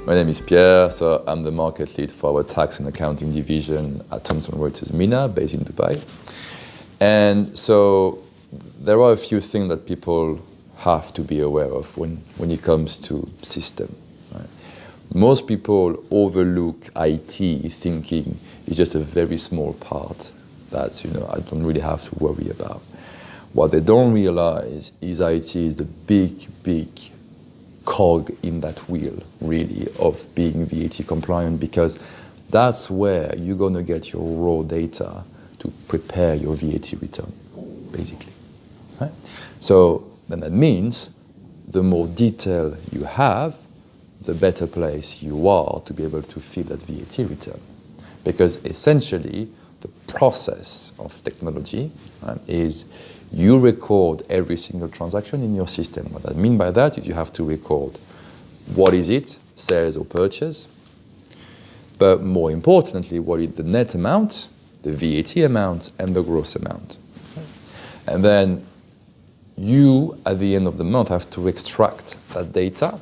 My name is Pierre, so I'm the market lead for our tax and accounting division at Thomson Reuters MENA, based in Dubai. And so there are a few things that people have to be aware of when it comes to system. Right? Most people overlook IT thinking it's just a very small part that I don't really have to worry about. What they don't realize is IT is the big cog in that wheel, really, of being VAT compliant, because that's where you're going to get your raw data to prepare your VAT return, basically. Right? So then that means the more detail you have, the better place you are to be able to fill that VAT return. Because essentially, the process of technology is you record every single transaction in your system. What I mean by that is you have to record what is it, sales or purchase, but more importantly, what is the net amount, the VAT amount, and the gross amount. And then you, at the end of the month, have to extract that data,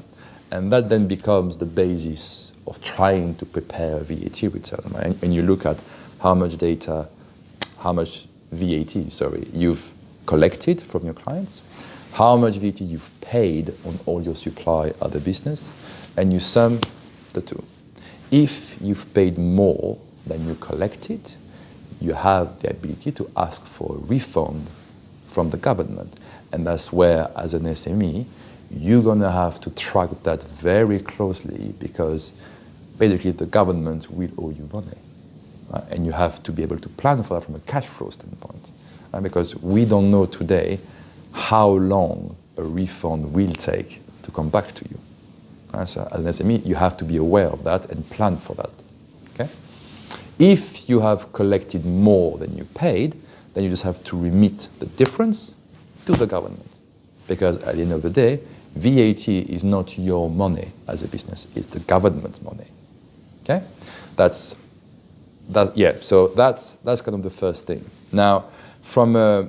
and that then becomes the basis of trying to prepare a VAT return. Right? And you look at how much data, how much VAT, you've collected from your clients, how much VAT you've paid on all your supply at the business, and you sum the two. If you've paid more than you collected, you have the ability to ask for a refund from the government. And that's where, as an SME, you're going to have to track that very closely, because basically the government will owe you money. And you have to be able to plan for that from a cash flow standpoint. Because we don't know today how long a refund will take to come back to you. So as an SME, you have to be aware of that and plan for that. Okay? If you have collected more than you paid, then you just have to remit the difference to the government. Because at the end of the day, VAT is not your money as a business, it's the government's money. Okay? So that's kind of the first thing. Now, from a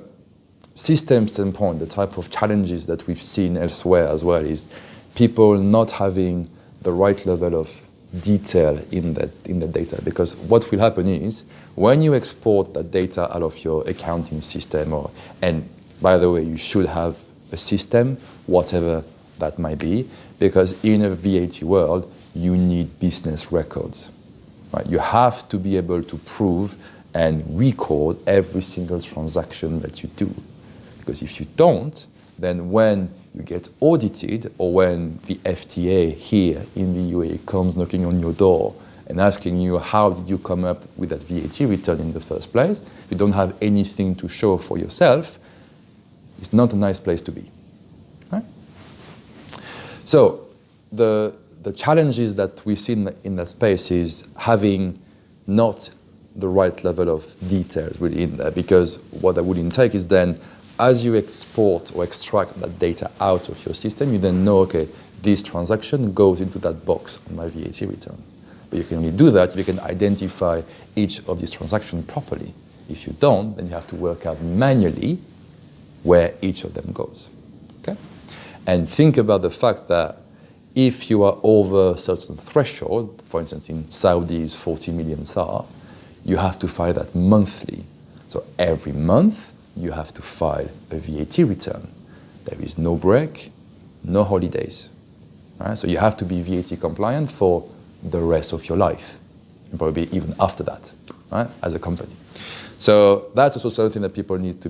system standpoint, the type of challenges that we've seen elsewhere as well is people not having the right level of detail in the data. Because what will happen is, when you export that data out of your accounting system, and by the way, you should have a system, whatever that might be, because in a VAT world, you need business records. Right? You have to be able to prove and record every single transaction that you do. Because if you don't, then when you get audited, or when the FTA here in the UAE comes knocking on your door and asking you how did you come up with that VAT return in the first place, if you don't have anything to show for yourself, it's not a nice place to be. Right? So the challenges that we see in that space is having not the right level of detail really in there, because what that would intake is then, as you export or extract that data out of your system, you then know, okay, this transaction goes into that box on my VAT return. But you can only do that if you can identify each of these transactions properly. If you don't, then you have to work out manually where each of them goes. Okay? And think about the fact that if you are over a certain threshold, for instance, in Saudi's 40 million SAR, you have to file that monthly. So every month, you have to file a VAT return. There is no break, no holidays. Right? So you have to be VAT compliant for the rest of your life, and probably even after that, right, as a company. So that's also something that people need to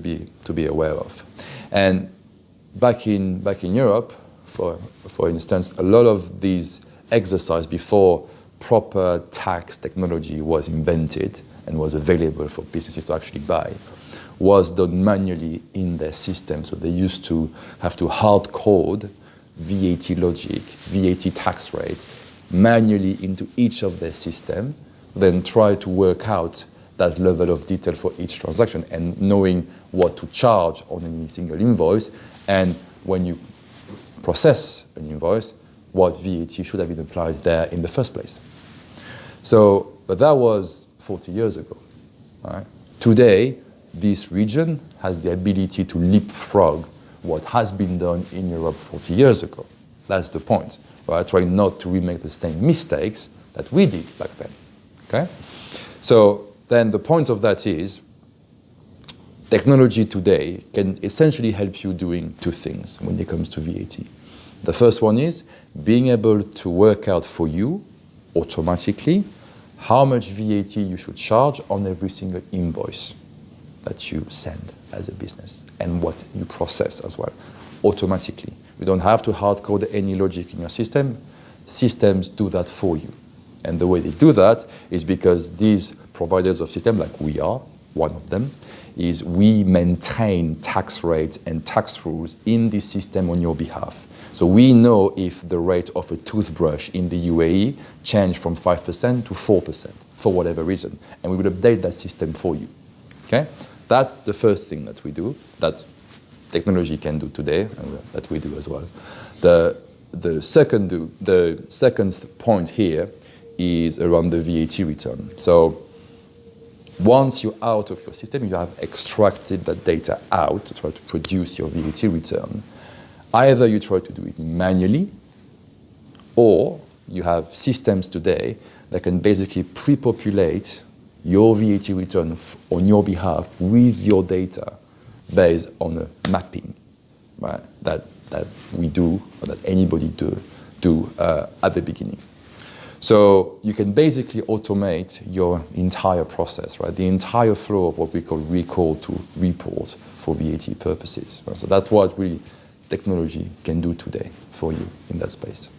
be aware of. And back in Europe, for instance, a lot of these exercises before proper tax technology was invented and was available for businesses to actually buy, was done manually in their system. So they used to have to hard code VAT logic, VAT tax rate, manually into each of their system, then try to work out that level of detail for each transaction, and knowing what to charge on any single invoice, and when you process an invoice, what VAT should have been applied there in the first place. So, but that was 40 years ago. Right? Today, this region has the ability to leapfrog what has been done in Europe 40 years ago. That's the point. Right? Trying not to remake the same mistakes that we did back then. Okay? So then the point of that is, technology today can essentially help you doing two things when it comes to VAT. The first one is being able to work out for you automatically how much VAT you should charge on every single invoice that you send as a business and what you process as well, automatically. You don't have to hard code any logic in your system. Systems do that for you. And the way they do that is because these providers of system, like we are, one of them, is we maintain tax rates and tax rules in the system on your behalf. So we know if the rate of a toothbrush in the UAE changed from 5% to 4% for whatever reason. And we will update that system for you. Okay? That's the first thing that we do, that technology can do today, and that we do as well. The second point here is around the VAT return. So once you're out of your system, you have extracted that data out to try to produce your VAT return. Either you try to do it manually, or you have systems today that can basically pre-populate your VAT return on your behalf with your data based on a mapping, right, that we do, or that anybody do at the beginning. So you can basically automate your entire process, right? The entire flow of what we call recall to report for VAT purposes. Right? So that's what really technology can do today for you in that space.